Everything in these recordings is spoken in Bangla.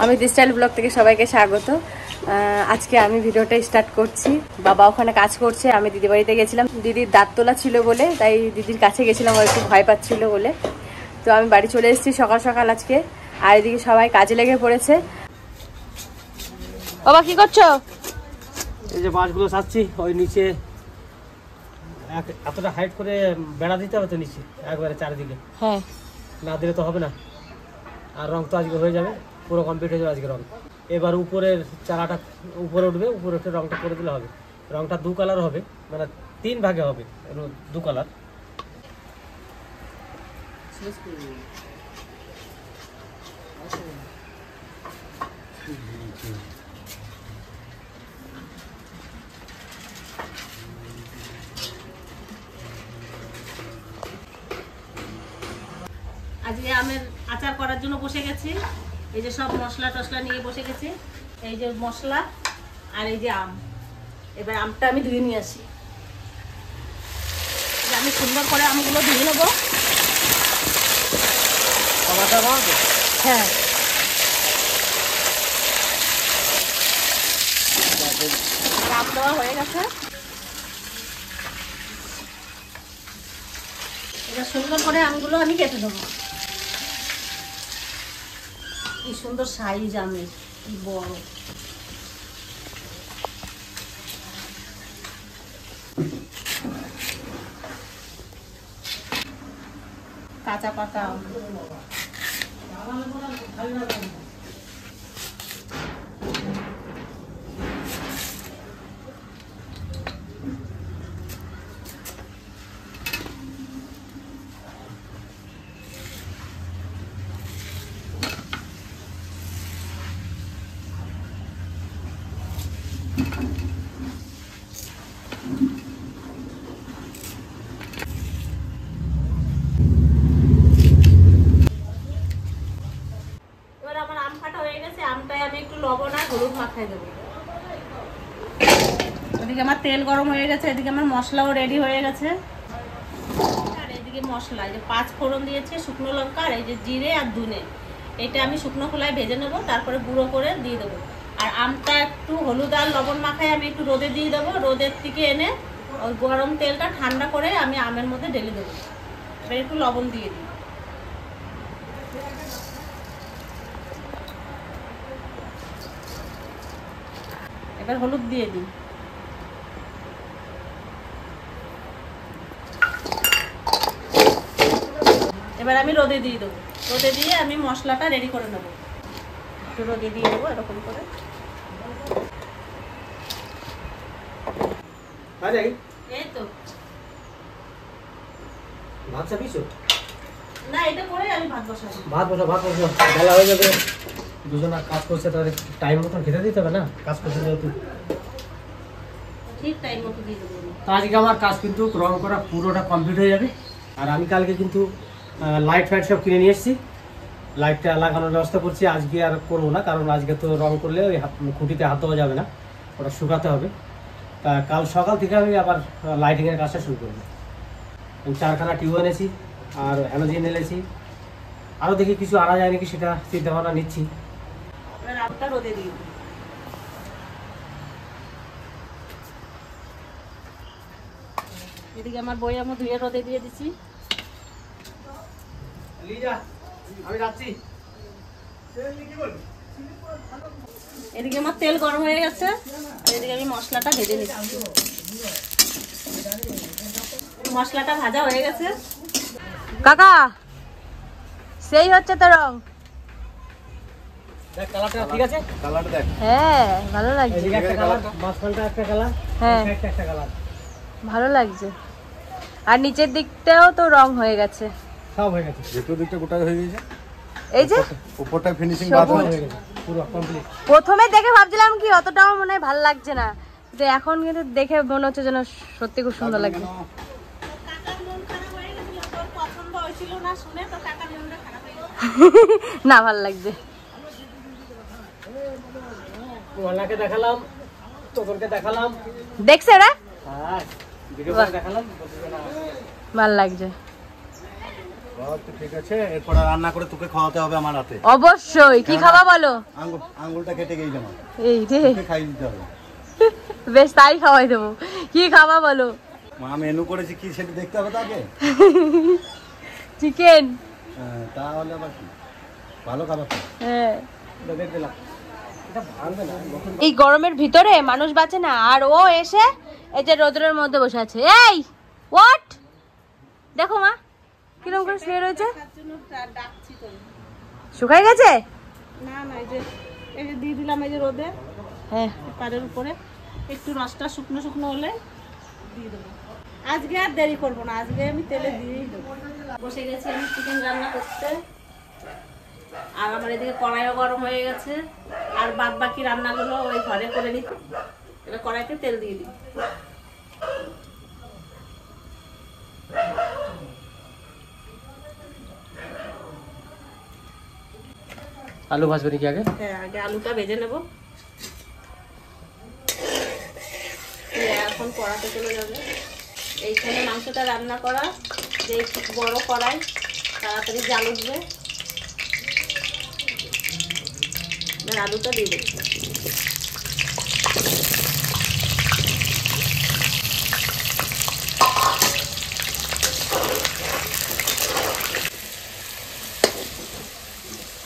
আমি দি স্টাইল ব্লগ থেকে সবাইকে স্বাগত। আজকে আমি ভিডিওটা স্টার্ট করছি। বাবা ওখানে কাজ করছে, আমি দিদি বাড়িতে গেছিলাম। দিদির দাঁত তোলা ছিল বলে, তাই দিদির কাছে গেছিলাম, ও একটু ভয় পাচ্ছিল বলে। তো আমি বাড়ি চলে এসেছি সকাল সকাল আজকে। আর এদিকে সবাই কাজে লেগে পড়েছে। বাবা কি করছো? এই যে বাঁশগুলো সাচ্ছি, ওই নিচে এতটা হাইট করে বেড়া দিতে হবে তো নিচে একবারে চারিদিকে। হ্যাঁ, না দিলে তো হবে না। আর রং তো আজকে হয়ে যাবে, পুরো কমপ্লিট হয়ে যাবে আজকে রং। এবার উপরের চারাটা উপরে উঠবে, উপরে উঠে রংটা করে দিলে হবে। রংটা দু কালার হবে, মানে 3 ভাগে হবে, 2 কালার। আজকে আমের আচার করার জন্য বসে গেছি। এই যে সব মশলা টসলা নিয়ে বসে গেছি। এই যে মশলা আর এই যে আম। এবার আমটা আমি ধুয়ে নিয়ে আসি। আমি সুন্দর করে আমগুলো ধুয়ে নেবো। হ্যাঁ, আম দেওয়া হয়ে গেছে। এবার সুন্দর করে আমগুলো আমি কেটে দেবো। কি সুন্দর সাইজ আমের, কি বড়। কাঁচা পাকা আম। আমটায় আমি একটু লবণ আর হলুদ মাখাই দেবো। ওদিকে আমার তেল গরম হয়ে গেছে, এদিকে আমার মশলাও রেডি হয়ে গেছে। আর এদিকে মশলা, এই যে 5 ফোড়ন দিয়েছি, শুকনো লঙ্কা আর এই যে জিরে আর ধনে, এটা আমি শুকনো খোলায় ভেজে নেবো, তারপরে গুঁড়ো করে দিয়ে দেবো। আর আমটা একটু হলুদ আর লবণ মাখায় আমি একটু রোদে দিয়ে দেবো। রোদের থেকে এনে ওই গরম তেলটা ঠান্ডা করে আমি আমের মধ্যে ঢেলে দেবো। এবার একটু লবণ দিয়ে দিই। এবার হলুদ দিয়ে দিই। এবার আমি রোদে দিয়ে দেবো। রোদে দিয়ে আমি মশলাটা রেডি করে নেব। একটু রোদে দিয়ে দেবো এরকম করে। এই তো ভাত চাপিয়েছো? না, এটা করে আমি ভাত বসাবো। ভাত বসো, ভাত বসো, বেলা হয়ে যাবে। দুজনা কাজ করছে, তাদের টাইম মতন খেতে দিতে হবে না, কাজ করছে যেহেতু। ঠিক টাইম মতো দিয়ে দেবো। তো আজকে আমার কাজ কিন্তু রং করা পুরোটা কমপ্লিট হয়ে যাবে। আর আমি কালকে কিন্তু লাইট ফাইট সব কিনে নিয়ে এসেছি। লাইটটা লাগানোর ব্যবস্থা করছি। আজকে আর করবো না, কারণ আজকে তো রং করলে ওই খুঁটিতে হাত দেওয়া যাবে না, ওটা শুকাতে হবে। তা কাল সকাল থেকে আমি আবার লাইটিংয়ের কাজটা শুরু করবো। আমি 4খানা টিউব এনেছি আর হ্যালোজেন এনেছি। আরও দেখি কিছু আনা যায় নাকি, সেটা চিন্তা ভাবনা নিচ্ছি। এবার আমটা রোদে দিয়ে দিই। এদিকে আমার বইয়ামও ধুয়ে রোদে দিয়ে দিচ্ছি। আমি যাচ্ছি। এদিকে আমার তেল গরম হয়ে গেছে, আর এদিকে আমি মশলাটা ভেজে নিচ্ছি। মশলাটা ভাজা হয়ে গেছে। কাকা সেই হচ্ছে তো রং। দেখ কালারটা ঠিক আছে? কালারটা দেখ। হ্যাঁ, ভালো লাগছে। এদিকে একটা কালার, মাঝখানটা একটা কালার, হ্যাঁ একটা কালার, ভালো লাগছে। আর নিচের দিকটাও তো রং হয়ে গেছে, সব হয়ে গেছে। ভেতর দিকটা গোটা হয়ে গেছে, এই যে উপরটা ফিনিশিং সবুজ বাদ হয়ে গেছে পুরো কমপ্লিট। প্রথমে দেখে ভাবছিলাম কি অতটাও মনে হয় ভালো লাগছে না, কিন্তু এখন কিন্তু দেখে মনে হচ্ছে যেন সত্যি খুব সুন্দর লাগছে। না, ভালো লাগছে। ওনাকে দেখালাম, তোদেরকে দেখালাম, দেখছে রে? হ্যাঁ ভিডিও করে দেখালাম, ভালো লাগছে। তো ঠিক আছে, এরপর রান্না করে তোকে খাওয়াতে হবে আমার হাতে। অবশ্যই। কি খাবা বলো? আঙ্গুলটা কেটে গেছে আমার, এই রে, তোকে খাইয়ে দিতে হবে। বেশ তাই খাওয়াই দেবো। কি খাবা বলো? মা মেনু করেছে কি সেটা দেখতে হবে তাকে। চিকেন। হ্যাঁ, তাহলে আবার কি ভালো খাবার তো। হ্যাঁ, দেখে দিলাম এটা ভাঙবে না যখন এই গরমের ভিতরে মানুষ বাঁচে না। আর ও এসে এই যে রোদ্রের মধ্যে বসে আছে। এই হোয়াট, দেখো মা কিরকম করে শুয়ে রয়েছে। তার জন্য ডাকছি তো। শুকাই গেছে? না না, এই যে দিয়ে দিলাম এই যে রোদে হ্যাঁ, পাড়ের উপরে, একটু রসটা শুকনো শুকনো হলে দিয়ে দেবো। আজকে আর দেরি করবো না, আজকে আমি তেলে দিয়েই দেবো। বসে গেছি আমি চিকেন রান্না করতে, আর আমার এদিকে কড়াইও গরম হয়ে গেছে, আর বাদ বাকি রান্নাগুলো ওই ঘরে করে নিতে। এবার কড়াইতে তেল দিয়ে দিই। আলু ভাজবে নাকি আগে? হ্যাঁ, আগে আলুটা ভেজে নেব। এখন কড়াতে চলে যাবে। এইখানে মাংসটা রান্না করা, যে বড় কড়াই, তাড়াতাড়ি জাল উঠবে। এবার আলুটা দিয়ে দেবো।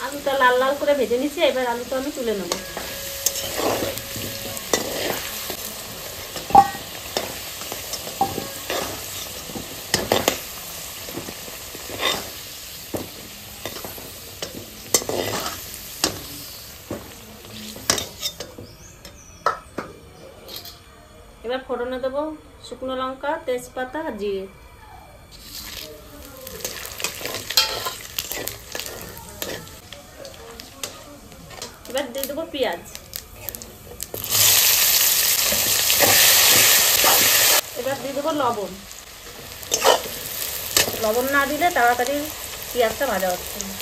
আলুটা লাল লাল করে ভেজে নিচ্ছি, এবার আলুটা আমি তুলে নেব। এবার ফোড়নে দেবো শুকনো লঙ্কা, তেজপাতা আর জিরে। এবার দিয়ে দেবো পেঁয়াজ। এবার দিয়ে দেবো লবণ। লবণ না দিলে তাড়াতাড়ি পেঁয়াজটা ভাজা হচ্ছে না।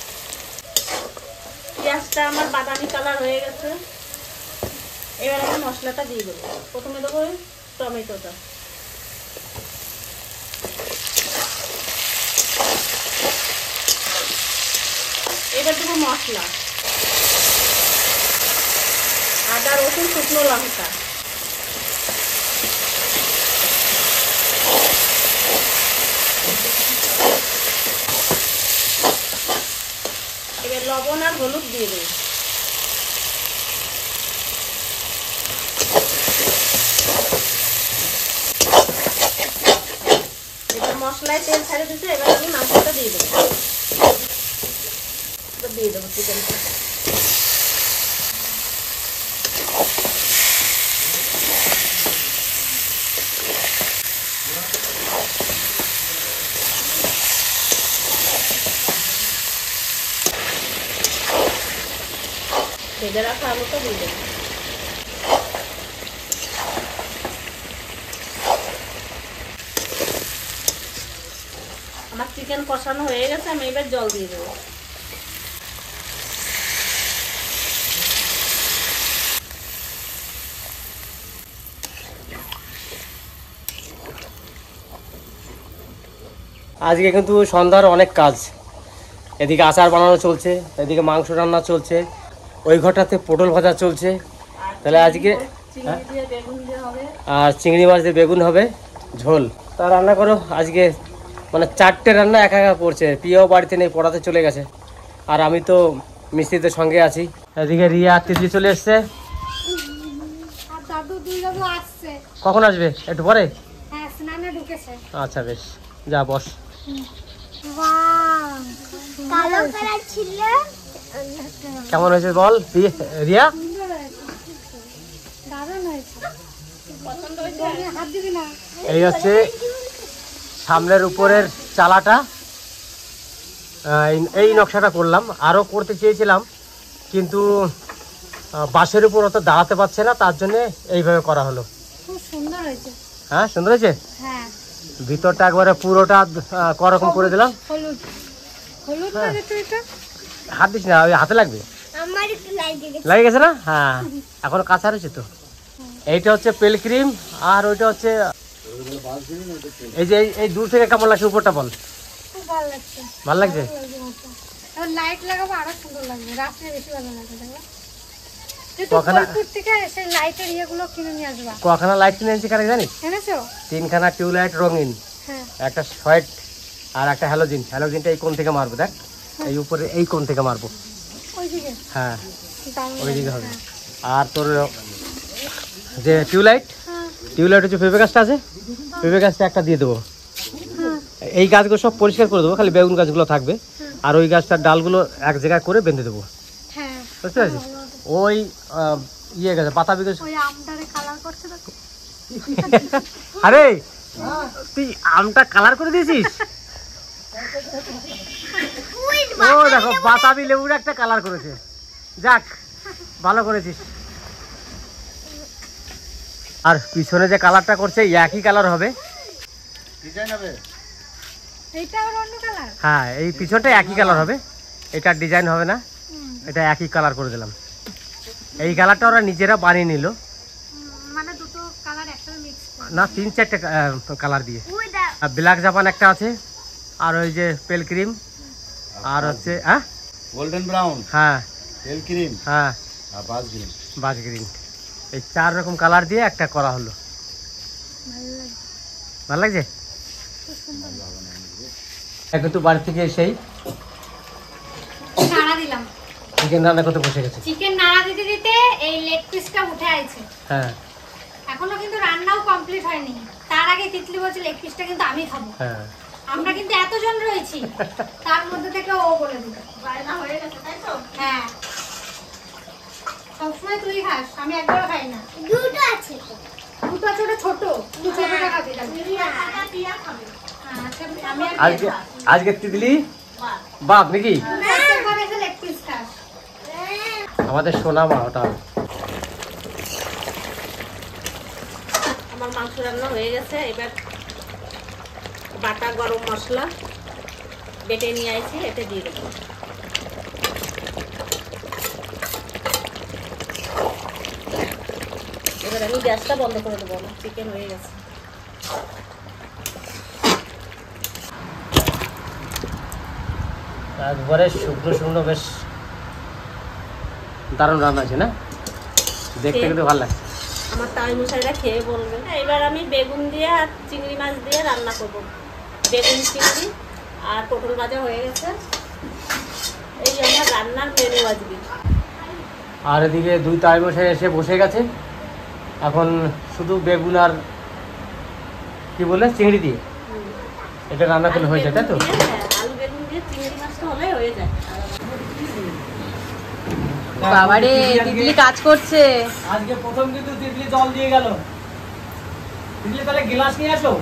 পেঁয়াজটা আমার বাদামি কালার হয়ে গেছে। এবার আমি মশলাটা দিয়ে দেবো। প্রথমে দেবো টমেটোটা, এবার দেবো মশলা, আদা রসুন শুকনো লঙ্কা, এবার লবণ আর হলুদ দিয়ে দেবো। এবার মশলায় তেল ছাড়ে দিতে, এবার আমি মাংসটা দিয়ে দেবো। এবার দিয়ে দেবো চিকেনটা। ভেজে রাখা আলুটা দিয়ে দেবো। আমার চিকেন কষানো হয়ে গেছে, আমি এবার জল দিয়ে দেবো। আজকে কিন্তু সন্ধ্যার অনেক কাজ। এদিকে আচার বানানো চলছে, এদিকে মাংস রান্না চলছে, ওই ঘরটাতে পটল ভাজা চলছে। তাহলে আজকে চিংড়ি দিয়ে বেগুন দিয়ে হবে। আর চিংড়ি মাছ দিয়ে বেগুন হবে ঝোল। তা রান্না করো আজকে, মানে 4টে রান্না একা একা করছে। প্রিয়াও বাড়িতে নেই, পড়াতে চলে গেছে, আর আমি তো মিস্ত্রিদের সঙ্গে আছি। এদিকে রিয়া আর তিতলি চলে এসছে। কখন আসবে? একটু পরে? আচ্ছা বেশ, যা বস। কেমন হয়েছে বল রিয়া? এই হচ্ছে সামনের উপরের চালাটা, এই নকশাটা করলাম। আরও করতে চেয়েছিলাম, কিন্তু বাঁশের উপর অত দাঁড়াতে পারছে না, তার জন্য এইভাবে করা হলো। খুব সুন্দর হয়েছে। হ্যাঁ, সুন্দর হয়েছে। হ্যাঁ, ভিতরটা একবারে পুরোটা করকম করে দিলাম। হলুদ হলুদ হ্যাঁ। এটা হাত দিস না, ওই হাতে লাগবে। আমার একটু লাগে গেছে না? হ্যাঁ, এখন কাঁচা রয়েছে তো। এইটা হচ্ছে পেল ক্রিম, আর ওইটা হচ্ছে এই যে এই দূর থেকে কেমন লাগছে উপরটা বল। ভালো লাগছে। ভালো লাগছে? এখন লাইট লাগাবো আরো সুন্দর লাগবে, রাত্রে বেশি ভালো লাগবে। দেখো কলপুর থেকে সেই লাইটের ইয়েগুলো কিনে নিয়ে আসবা। কখানা লাইট কিনে এনেছি কারে জানিস? এনেছো? 3খানা টিউবলাইট রঙিন, হ্যাঁ একটা হোয়াইট আর একটা হ্যালোজিন। হ্যালোজিনটা এই কোণ থেকে মারবো, দেখ এই উপরে এই কোণ থেকে মারবো। ওইদিকে? হ্যাঁ দারুণ ওইদিকে লাগবে, হবে। হ্যাঁ। আর তোর যে টিউবলাইট, হ্যাঁ, টিউবলাইট হচ্ছে পেঁপে গাছটা আছে, পেঁপে গাছটা একটা দিয়ে দেবো। হ্যাঁ, এই গাছগুলো সব পরিষ্কার করে দেবো, খালি বেগুন গাছগুলো থাকবে। আর ওই গাছটার ডালগুলো এক জায়গায় করে বেঁধে দেবো, হ্যাঁ। বুঝতে পারছিস? ওই ইয়ে গাছ পাতা বিকাশ। ওই আমটারে কালার করছে দেখো। আরে তুই আমটা কালার করে দিয়েছিস? ও দেখো বাতাবি লেবুর একটা কালার করেছে, যাক ভালো করেছিস। আর পিছনে যে কালারটা করছে একই কালার হবে। ডিজাইন হবে। এইটা আবার অন্য কালার? হ্যাঁ এই পিছনটা একই কালার হবে, এটা ডিজাইন হবে না, এটা একই কালার করে দিলাম। এই কালারটা ওরা নিজেরা বানিয়ে নিল, মানে দুটো কালার একসাথে মিক্স করে। না 3-4টে কালার দিয়ে। ব্ল্যাক জাপান একটা আছে, আর ওই যে পেল ক্রিম, আর হচ্ছে হ্যাঁ গোল্ডেন ব্রাউন, হ্যাঁ তেল ক্রিম হ্যাঁ আর বাস গ্রিন। বাজ গ্রিন, এই 4 রকম কালার দিয়ে একটা করা হলো। ভালো লাগছে? এখন তো বাড়ি থেকে এসেই নাড়া দিলাম, চিকেন রান্না করতে বসে গেছে। চিকেন নাড়া দিতে দিতে এই লেগ পিসটা উঠে আইছে। হ্যাঁ এখনো কিন্তু রান্নাও কমপ্লিট হয়নি। তার আগে তিতলি বলছে লেগ পিসটা কিন্তু আমি খাবো। হ্যাঁ আমরা কিন্তু এতজন রয়েছি, তার মধ্যে থেকে ও বলে দিল বায়না হয়ে গেছে তাই তো। হ্যাঁ সবসময় তুই খাস, আমি একবারও খাই না। দুটো আছে, দুটো আছে, ওটা ছোট, তুই ছোটটা খাবি। টিয়া খাবে। আচ্ছা আমি আর আজকে আজকে তিতলি বাপ নাকি প্রত্যেকবার এসে লেগ পিস খাস। আমাদের সোনা মা ওটা। আমার মাংস রান্না হয়ে গেছে। এবার বাটা গরম মশলা বেটে নিয়ে আইছি, এতে দিয়ে দেবো। এবার আমি গ্যাসটা বন্ধ করে দেবো, আমার চিকেন হয়ে গেছে। একবারে শুকনো শুকনো বেশ দারুণ রান্না আছে না, দেখতে কিন্তু ভালো লাগছে। আমার তাই মশাইরা খেয়ে বলবে। এবার আমি বেগুন দিয়ে আর চিংড়ি মাছ দিয়ে রান্না করব। বেগুন চিংড়ি আর পটল ভাজা হয়ে গেছে। এই আমার রান্নার মেনু আজকে। আর এদিকে 2 তাই মশাই এসে বসে গেছে, এখন শুধু বেগুন আর কি বলে চিংড়ি দিয়ে এটা রান্না করলে হয়ে যায়, তাই তো? আলু বেগুন দিয়ে চিংড়ি মাছটা হলে হয়ে যায়। বাবারে তিতলি কাজ করছে। আজকে প্রথম কিন্তু তিতলি জল দিয়ে গেল। তিতলি তাহলে গ্লাস নিয়ে আসো।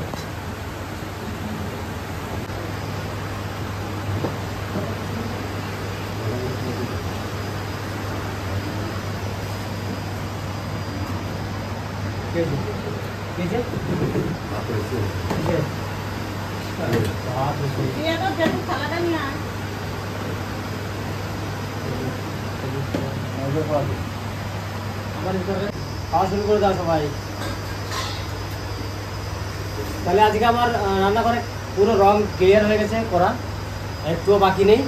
থালাটা নিয়ে আয়। খাওয়া শুরু করে দাও সবাই। তাহলে আজকে আমার রান্নাঘরে পুরো রং ক্লিয়ার হয়ে গেছে করা, একটুও বাকি নেই।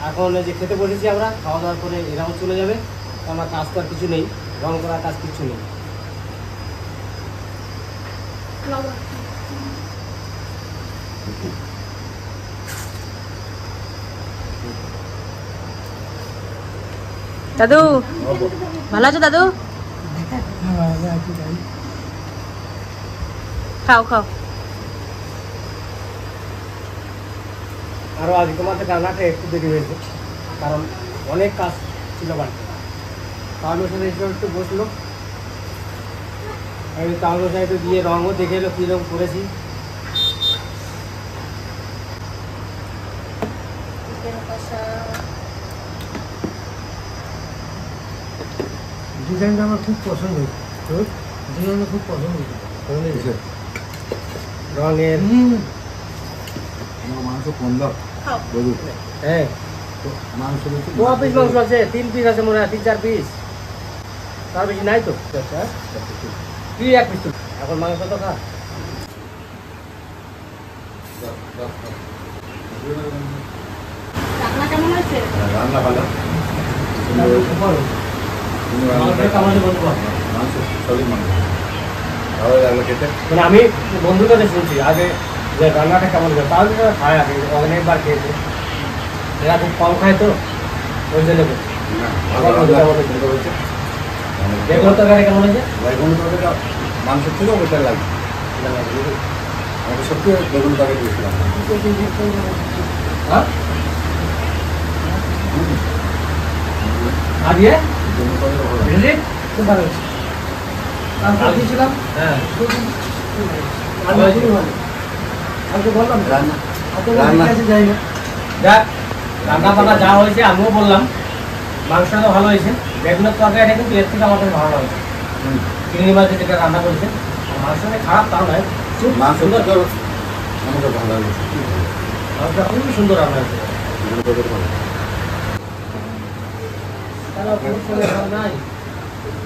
এখন যে খেতে বসেছি আমরা, খাওয়া দাওয়ার পরে এরাও চলে যাবে, আমার কাজ তো আর কিছু নেই, রং করার কাজ কিছু নেই। দাদু ভালো আছো? দাদু খাও খাও। আরও আজকে আমাদের রান্নাটা একটু দেরি হয়েছে, কারণ অনেক কাজ ছিল বাড়িতে। তাহলে সাথে এসে একটু বসলো, আমি তাহলে একটু গিয়ে রঙও দেখে এলো কীরকম করেছি। ডিজাইনটা আমার খুব পছন্দ হয়েছে, ডিজাইনটা খুব পছন্দ হয়েছে রঙের। মাংস কম দাও। হ্যাঁ মাংস ক পিস মাংস আছে? 3 পিস আছে মনে হয়, 3-4 পিস, তার বেশি নাই তো। তুই 1 পিস, এখন মাংস তো খা। রান্না কেমন হয়েছে? রান্না ভালো। মাংস সবই মাংস ভালো লাগলো খেতে। মানে আমি বন্ধুর কাছে শুনছি আগে যে রান্নাটা কেমন করে, তাহলে খায় আগে অনেকবার খেয়েছে, এরা খুব কম খায় তো ওই জন্য বলছি। বেগুন তরকারি কেমন হয়েছে? বেগুন তরকারিটা মাংসের থেকেও বেটার লাগে। আমাকে সত্যি বেগুন তরকারি দিয়েছিলাম। হ্যাঁ আর ইয়ে বেগুন তরকারি ভালো লাগে। বুঝলি খুব ভালো হয়েছে। দিয়েছিলাম হ্যাঁ বললাম রান্না রান্না যাক রান্না বান্না যা হয়েছে আমিও বললাম, মাংসটা তো ভালো হয়েছে, বেগুনের তরকারিটা কিন্তু এর থেকে আমার কাছে ভালো হয়েছে। চিংড়ি মাছ যেটা রান্না করেছে মাংসটা খারাপ তাও নয়, খুব মাংস সুন্দর, আমাকে ভালো লাগে। মাংসটা খুবই সুন্দর রান্না হয়েছে। বেগুন তরকারি ভালো। তাহলে খুব সুন্দর রান্না নাই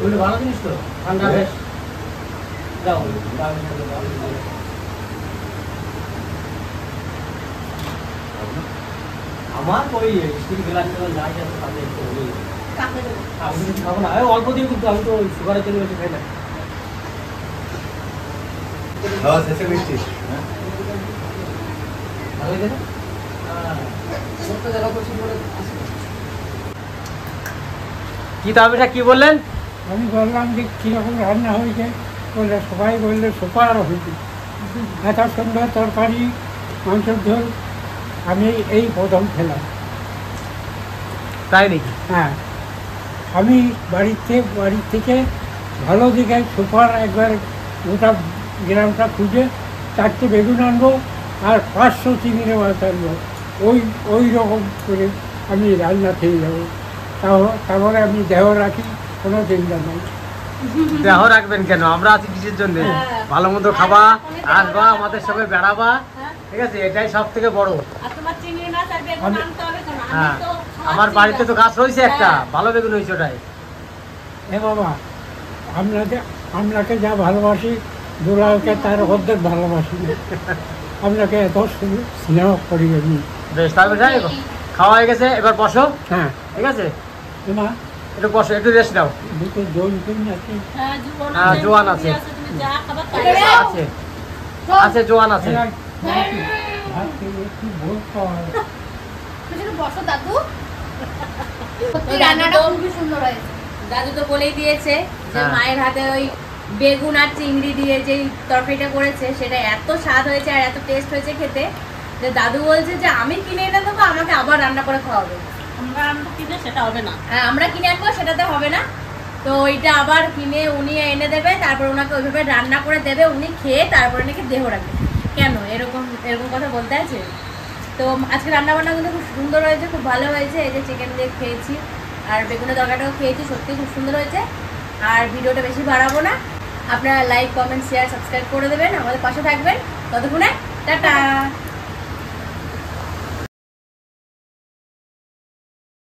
ওইটা ভালো জিনিস তো, ঠান্ডা বেশ। যাও আমার ওই স্টিল গ্লাস যাই আছে সামনে একটু ওই কাকে দেবো? আমি কিছু খাবো না, আমি অল্প দিয়ে, কিন্তু আমি তো সুগারের জন্য বেশি খাই না। খাওয়া শেষে মিষ্টি। ভালো হয়েছে না? কি তাহলে কি বললেন? আমি বললাম যে কীরকম রান্না হয়েছে, বললে সবাই বললে সুপার হয়েছে, এত সুন্দর তরকারি, মাংসের ঝোল আমি এই প্রথম খেলাম। তাই নাকি? হ্যাঁ, আমি বাড়ির থেকে ভালো দিকে সুপার একবার গোটা গ্রামটা খুঁজে 4টে বেগুন আনবো আর 500 চিংড়ি মাছ আনবো, ওই রকম করে আমি রান্না খেয়ে যাবো। তারপরে আমি দেহ রাখি, কোনো চিন্তা নেই। দেহ রাখবেন কেন, আমরা আছি কিসের জন্য? ভালো মন্দ খাবা, আসবা, আমাদের সঙ্গে বেড়াবা, ঠিক আছে, এটাই সব থেকে বড়। আর তোমার চিংড়ি মাছ আর বেগুন আনতে হবে কেন? আমি হ্যাঁ, তো আমার খাওয়াচ্ছি বাড়িতে না। তো গাছ রয়েছে একটা, হ্যাঁ। ভালো বেগুন হয়েছে ওটাই। এ বাবা, আপনাকে যা ভালোবাসি, দুলালকে তার অর্ধেক ভালোবাসি না। আপনাকে এত স্নেহ করি আমি। বেশ, তাহলে যাই, খাওয়া হয়ে গেছে, এবার বসো, হ্যাঁ, ঠিক আছে, মা একটু বসো, একটু রেস্ট নাও। দুটো জল কিনে আছে। হ্যাঁ, জোয়ান হ্যাঁ, আছে, জোয়ান সবজি আছে। তুমি যা খাবার তাই এখানে খাও। আছে আছে জোয়ান আছে। ভাত খেয়ে একটু ভোগ পাওয়া যায়। বসো দাদু, তো রান্নাটা দাদু তো- খুবই সুন্দর হয়েছে। দাদু তো বলেই দিয়েছে যে হ্যাঁ। মায়ের হাতে ওই বেগুন আর চিংড়ি দিয়ে যে তরকারিটা করেছে সেটা এত স্বাদ হয়েছে আর এত টেস্ট হয়েছে খেতে, যে দাদু বলছে যে আমি কিনে এনে দেবো, আমাকে আবার রান্না করে খাওয়াবে। আমরা কিনে সেটা হবে না, হ্যাঁ আমরা কিনে আনবো, সেটাতে হবে না। তো ওইটা আবার কিনে উনি এনে দেবে, তারপর ওনাকে ওইভাবে রান্না করে দেবে, উনি খেয়ে তারপরে নাকি দেহ রাখবে। কেন এরকম কথা বলতে আছে? তো আজকে রান্না বান্না কিন্তু খুব সুন্দর হয়েছে, খুব ভালো হয়েছে। এই যে চিকেন দিয়ে খেয়েছি আর বেগুনের তরকারিটাও খেয়েছি, সত্যি খুব সুন্দর হয়েছে। আর ভিডিওটা বেশি বাড়াবো না, আপনারা লাইক, কমেন্ট, শেয়ার, সাবস্ক্রাইব করে দেবেন, আমাদের পাশে থাকবেন। ততক্ষণে টাটা।